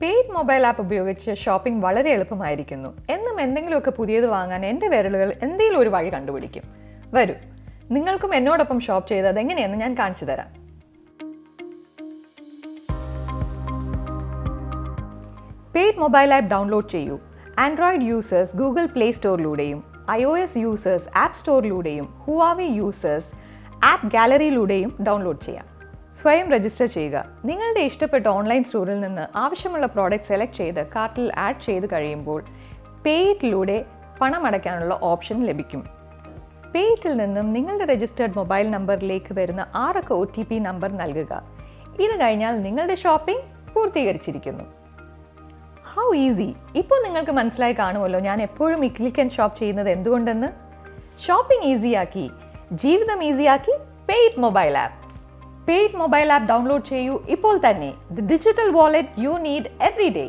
Paid mobile app ഉപയോഗിച്ച് shopping വളരെ എളുപ്പമായിരിക്കുന്നു. എന്നും എന്തെങ്കിലുമൊക്കെ പുതിയത് വാങ്ങാൻ എൻ്റെ വിരലുകൾ എന്തെങ്കിലും ഒരു വഴി കണ്ടുപിടിക്കും. വരൂ, നിങ്ങൾക്കും എന്നോടൊപ്പം ഷോപ്പ് ചെയ്തത് എങ്ങനെയെന്ന് ഞാൻ കാണിച്ചു തരാം. പെയ്ഡ് മൊബൈൽ ആപ്പ് ഡൗൺലോഡ് ചെയ്യൂ. ആൻഡ്രോയിഡ് യൂസേഴ്സ് ഗൂഗിൾ പ്ലേ സ്റ്റോറിലൂടെയും iOS യൂസേഴ്സ് ആപ്പ് സ്റ്റോറിലൂടെയും ഹുവാവി യൂസേഴ്സ് ആപ്പ് ഗാലറിയിലൂടെയും ഡൗൺലോഡ് ചെയ്യാം. സ്വയം രജിസ്റ്റർ ചെയ്യുക. നിങ്ങളുടെ ഇഷ്ടപ്പെട്ട ഓൺലൈൻ സ്റ്റോറിൽ നിന്ന് ആവശ്യമുള്ള പ്രോഡക്റ്റ് സെലക്ട് ചെയ്ത് കാർട്ടിൽ ആഡ് ചെയ്ത് കഴിയുമ്പോൾ പേയ്റ്റിലൂടെ പണമടയ്ക്കാനുള്ള ഓപ്ഷൻ ലഭിക്കും. പേയ്റ്റിൽ നിന്നും നിങ്ങളുടെ രജിസ്റ്റേർഡ് മൊബൈൽ നമ്പറിലേക്ക് വരുന്ന 6 അക്ക OTP നമ്പർ നൽകുക. ഇത് കഴിഞ്ഞാൽ നിങ്ങളുടെ ഷോപ്പിംഗ് പൂർത്തീകരിച്ചിരിക്കുന്നു. How easy! ഇപ്പോൾ നിങ്ങൾക്ക് മനസ്സിലായി കാണുമല്ലോ ഞാൻ എപ്പോഴും ഈ ക്ലിക്ക് ആൻഡ് ഷോപ്പ് ചെയ്യുന്നത് എന്തുകൊണ്ടെന്ന്. ഷോപ്പിംഗ് ഈസിയാക്കി, ജീവിതം ഈസിയാക്കി paid mobile app. Paid mobile app download ചെയ്യൂ ഇപ്പോൾ തന്നെ. The digital wallet you need every day.